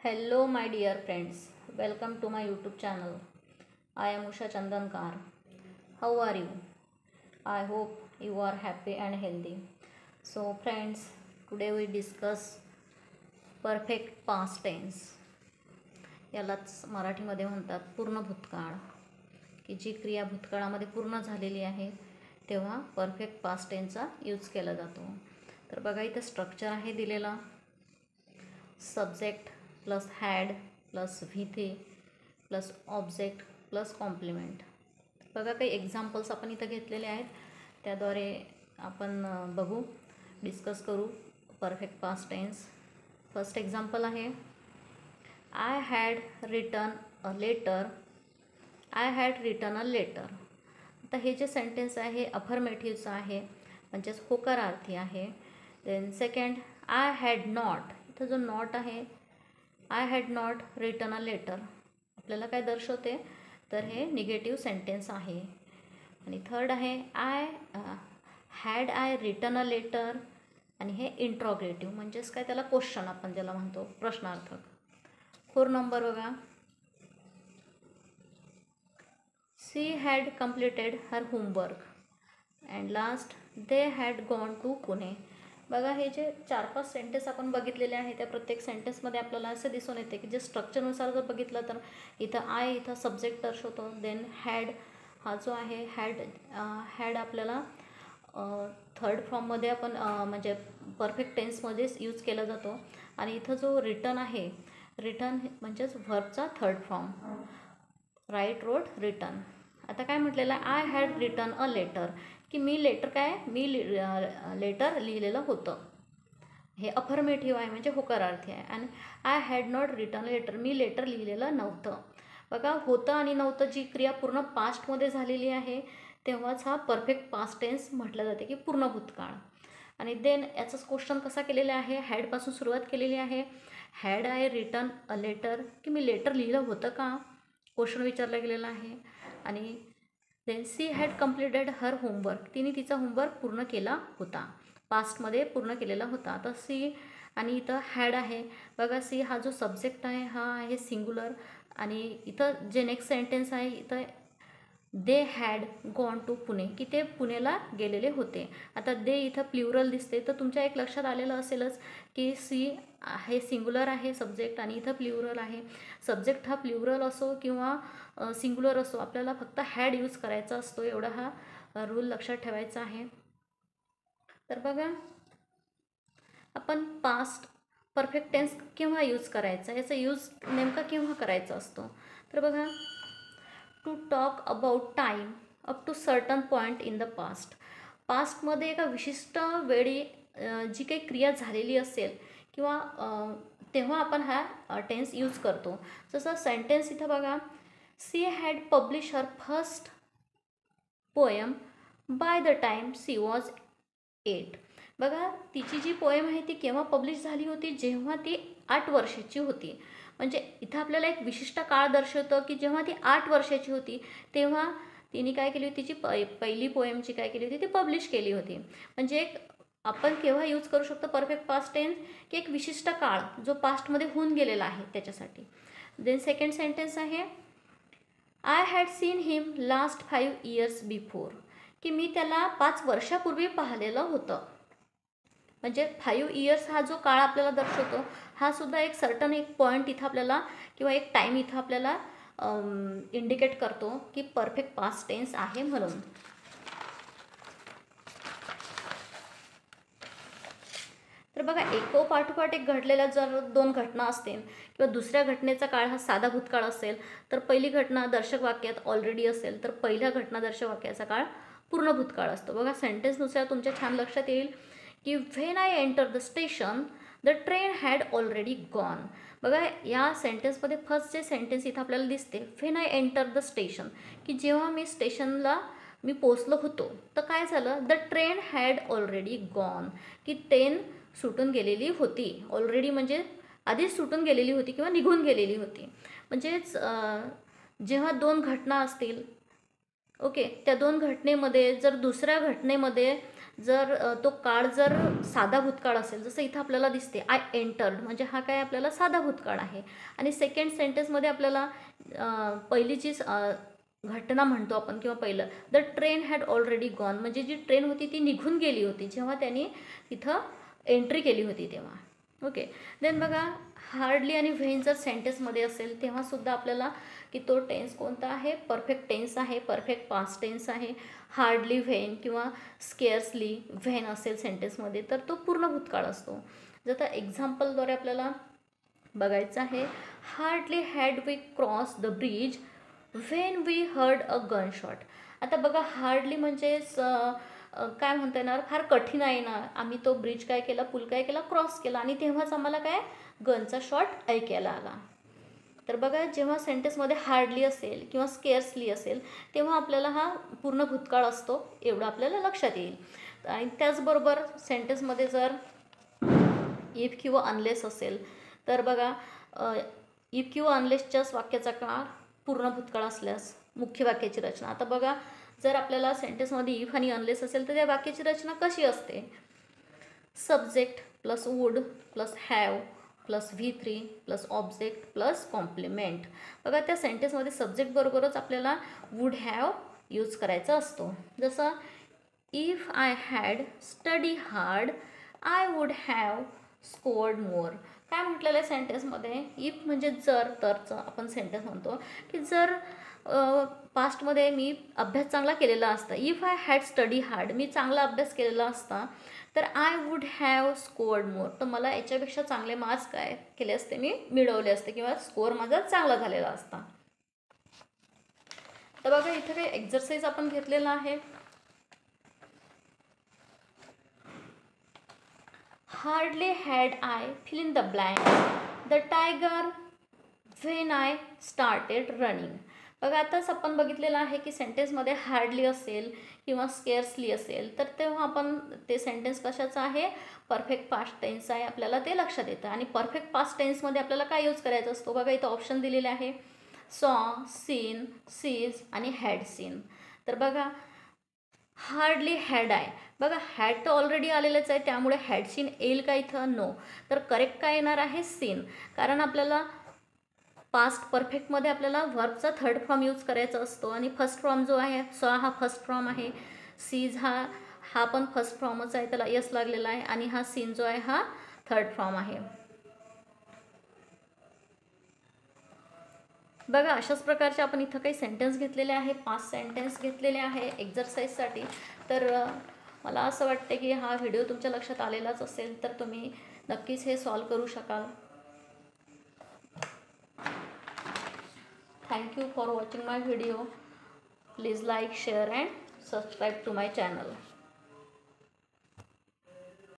Hello, my dear friends. Welcome to my YouTube channel. I am Usha Chandankar. How are you? I hope you are happy and healthy. So, friends, today we discuss perfect past tense. यालाच मराठीमध्ये म्हणतात पूर्ण भूतकाळ, की जी क्रिया भूतकाळामध्ये पूर्ण झालेली आहे तेव्हा परफेक्ट पास्ट टेन्सचा यूज केला जातो. तर बघा इथं स्ट्रक्चर आहे दिलेला. Subject plus had plus V three plus object plus complement. बघा काही एक्झाम्पल्स आपण इथं घेतलेले आहेत, त्याद्वारे आपण बघू, डिस्कस करू perfect past tense. First example आहे, I had written a letter. I had written a letter. आता हे जे सेंटेन्स आहे हे अफर्मेटिव्हचं आहे, म्हणजेच होकारार्थी आहे. Then second, I had not. इथं जो नॉट आहे, I had not written a letter, आपल्याला काय दर्शवते, तर हे निगेटिव्ह सेंटेन्स आहे. आणि थर्ड आहे, had I written a letter, आणि हे इंट्रॉगेटिव्ह, म्हणजेच काय, त्याला क्वेश्चन आपण ज्याला म्हणतो, प्रश्नार्थक. 4 नंबर बघा, she had completed her homework. And last, they had gone to Pune. बघा हे जे 4-5 सेंटेन्स आपण बघितलेले आहे, त्या प्रत्येक सेंटेन्समध्ये आपल्याला असं दिसून येते की जे स्ट्रक्चरनुसार जर बघितलं तर इथं आय इथं सब्जेक्ट दर्शवतो. देन हॅड हा जो आहे, हॅड आपल्याला थर्ड फॉर्ममध्ये आपण म्हणजे परफेक्ट टेन्समध्येच यूज केला जातो. आणि इथं जो रिटन आहे, रिटन म्हणजेच व्हर्बचा third form, right, wrote, written. आता काय म्हटलेलं आहे, I had written a letter, की मी लेटर लिहिलेलं होतं. हे अफर्मेटिव्ह आहे, म्हणजे होकारार्थी आहे. आणि I had not written letter, मी लेटर लिहिलेलं नव्हतं. बघा, होतं आणि नव्हतं जी क्रिया पूर्ण पास्टमध्ये झालेली आहे तेव्हाच हा परफेक्ट पास्ट टेन्स म्हटलं जाते, की पूर्ण भूतकाळ. आणि देन याचाच क्वेश्चन कसा केलेला आहे, हॅडपासून सुरुवात केलेली आहे. Had I written a letter, की मी लेटर लिहिलं होतं का, क्वेश्चन विचारला गेलेला आहे. आणि then she had completed her homework, तिने तिचा होमवर्क पूर्ण केला होता, पास्टमध्ये पूर्ण केलेला होता. आता सी आणि इथं हॅड आहे. बघा, सी हा जो सब्जेक्ट आहे हा आहे सिंग्युलर. आणि इथं जे नेक्स्ट सेंटेन्स आहे, इथं they had gone to Pune, की ते पुण्याला गेलेले होते. आता दे इथं प्ल्युरल दिसते, तर तुमच्या एक लक्षात आलेलं असेलच की सी हे सिंग्युलर आहे सब्जेक्ट, आणि इथं प्ल्युरल आहे. सब्जेक्ट हा प्ल्युरल असो किंवा सिंग्युलर असो, आपल्याला फक्त हॅड यूज करायचा असतो, एवढा हा रूल लक्षात ठेवायचा आहे. तर बघा, आपण पास्ट परफेक्ट टेन्स केव्हा यूज करायचा, याचा यूज नेमका केव्हा करायचा असतो, तर बघा, to talk about time up to certain point in the past. पास्टमध्ये एका विशिष्ट वेळी जी काही क्रिया झालेली असेल किंवा तेव्हा आपण हा टेन्स यूज करतो. जसं सेंटेन्स इथं बघा, she had publish her first poem by the time she was 8. बघा, तिची जी पोएम आहे ती केव्हा पब्लिश झाली होती, जेव्हा ती 8 वर्षाची होती. म्हणजे इथं आपल्याला एक विशिष्ट काळ दर्शवतं की जेव्हा ती 8 वर्षाची होती तेव्हा तिने काय केली होती, तिची पहिली पोएमची काय केली होती, ती पब्लिश केली होती. म्हणजे एक आपण केव्हा यूज करू शकतो परफेक्ट पास्ट टेन्स, की एक विशिष्ट काळ जो पास्टमध्ये होऊन गेलेला आहे त्याच्यासाठी. देन सेकंड सेंटेन्स आहे, I had seen him last 5 years before, की मी त्याला 5 वर्षापूर्वी पाहिलेलं होतं. म्हणजे 5 years हा जो काळ आपल्याला दर्शवतो, हा सुद्धा एक सर्टन एक पॉईंट इथं आपल्याला किंवा एक टाईम इथं आपल्याला इंडिकेट करतो की परफेक्ट पास्ट टेन्स आहे म्हणून. तर बघा, पाठोपाठ एक घडलेल्या जर 2 घटना असतील किंवा दुसऱ्या घटनेचा काळ हा साधा भूतकाळ असेल, तर पहिली घटना दर्शक वाक्यात ऑलरेडी असेल, तर पहिल्या घटना दर्शक वाक्याचा काळ पूर्ण भूतकाळ असतो. बघा, सेंटेन्सनुसार तुमच्या छान लक्षात येईल की when I enter the station the train had already gone. बघा, या सेंटेन्समध्ये फर्स्ट जे सेंटेन्स इथं आपल्याला दिसते, when I enter the station, की जेव्हा मी स्टेशनला पोचलो होतो, तर काय झालं, the train had already gone, की ट्रेन सुटून गेलेली होती. ऑलरेडी म्हणजे आधीच सुटून गेलेली होती किंवा निघून गेलेली होती. म्हणजेच जेव्हा 2 घटना असतील, ओके, त्या 2 घटनेमध्ये जर दुसऱ्या घटनेमध्ये जर तो काळ जर साधा भूतकाळ असेल, जसं इथं आपल्याला दिसते आय एंटर्ड, म्हणजे हा काय आपल्याला साधा भूतकाळ आहे. आणि सेकंड सेंटेन्समध्ये आपल्याला पहिली जी घटना म्हणतो आपण किंवा पहिलं, the train had already gone, म्हणजे जी ट्रेन होती ती निघून गेली होती जेव्हा त्यांनी तिथं एंट्री केली होती तेव्हा. ओके. देन बघा, हार्डली आणि व्हेन जर सेंटेन्समध्ये असेल तेव्हासुद्धा आपल्याला की तो टेन्स कोणता आहे, परफेक्ट टेन्स आहे, परफेक्ट पास्ट टेन्स आहे. हार्डली व्हेन किंवा स्केअर्सली व्हेन असेल सेंटेन्समध्ये तर तो पूर्ण भूतकाळ असतो. जर आता एक्झाम्पलद्वारे आपल्याला बघायचं आहे, hardly had we cross the bridge when we heard a gun shot. आता बघा, हार्डली म्हणजेच काय म्हणता येणार, फार कठीण आहे ना. आम्ही तो ब्रिज काय केला, पूल काय केला, क्रॉस केला आणि तेव्हाच आम्हाला काय गनचा शॉट ऐकायला आला. तर बघा, जेव्हा सेंटेन्समध्ये हार्डली असेल किंवा स्केअर्सली असेल तेव्हा आपल्याला हा पूर्ण भूतकाळ असतो, एवढं आपल्याला लक्षात येईल. आणि त्याचबरोबर सेंटेन्समध्ये जर इफ किंवा अनलेस असेल तर बघा, इफ किंवा अनलेसच्याच वाक्याचा काळ पूर्ण भूतकाळ असल्यास मुख्य वाक्याची रचना. आता बघा, जर आपल्याला सेंटेन्समध्ये इफ आणि अनलेस असेल तर त्या वाक्याची रचना कशी असते, subject plus would plus have plus V3 plus object plus complement. बघा, त्या सेंटेन्समध्ये सब्जेक्ट बरोबरच आपल्याला वूड हॅव यूज करायचा असतो. जसं if I had study hard I would have scored मोर. काय म्हटलेलं आहे सेंटेन्समध्ये, इफ म्हणजे जर, तरचं आपण सेंटेन्स म्हणतो की जर पास्टमध्ये मी अभ्यास चांगला केलेला असता, if I had study hard, मी चांगला अभ्यास केलेला असता तर I would have scored more, तर मला याच्यापेक्षा चांगले मार्क्स काय केले असते, मी मिळवले असते किंवा स्कोअर माझा चांगला झालेला असता. तर बघा, इथं काही एक्झरसाइज आपण घेतलेला आहे. Hardly had I fill in the blank the tiger when I started running. बघा, आताच आपण बघितलेलं आहे की सेंटेन्समध्ये हार्डली असेल किंवा स्केअर्सली असेल तर तेव्हा आपण ते सेंटेन्स कशाचं आहे, परफेक्ट पास्ट टेन्स आहे, आपल्याला ते लक्षात येतं. आणि परफेक्ट पास्ट टेन्समध्ये आपल्याला काय यूज करायचं असतो, बघा इथं ऑप्शन दिलेले आहे, सॉ, सीन, सीज आणि हॅड सीन. तर बघा, हार्डली हॅड आहे, बघा हॅड तर ऑलरेडी आलेलंच आहे त्यामुळे हॅड सीन येईल का इथं, नो. तर करेक्ट काय येणार आहे, सीन. कारण आपल्याला पास्ट परफेक्टमध्ये आपल्याला व्हर्बचा थर्ड फॉर्म यूज करायचा असतो आणि फर्स्ट फॉर्म जो आहे, सॉ हा फर्स्ट फॉर्म आहे, सीज हा पण फर्स्ट फॉर्मच आहे, त्याला यस लागलेला आहे, आणि हा सीन जो आहे हा थर्ड फॉर्म आहे. बघा, अशाच प्रकारचे आपण इथं काही सेंटेन्स घेतलेले आहे, 5 सेंटेन्स घेतलेले आहे एक्झरसाईजसाठी. तर मला असं वाटतं की हा व्हिडिओ तुमच्या लक्षात आलेलाच असेल, तर तुम्ही नक्कीच हे सॉल्व करू शकाल. Thank you for watching my video. Please like, share and subscribe to my channel.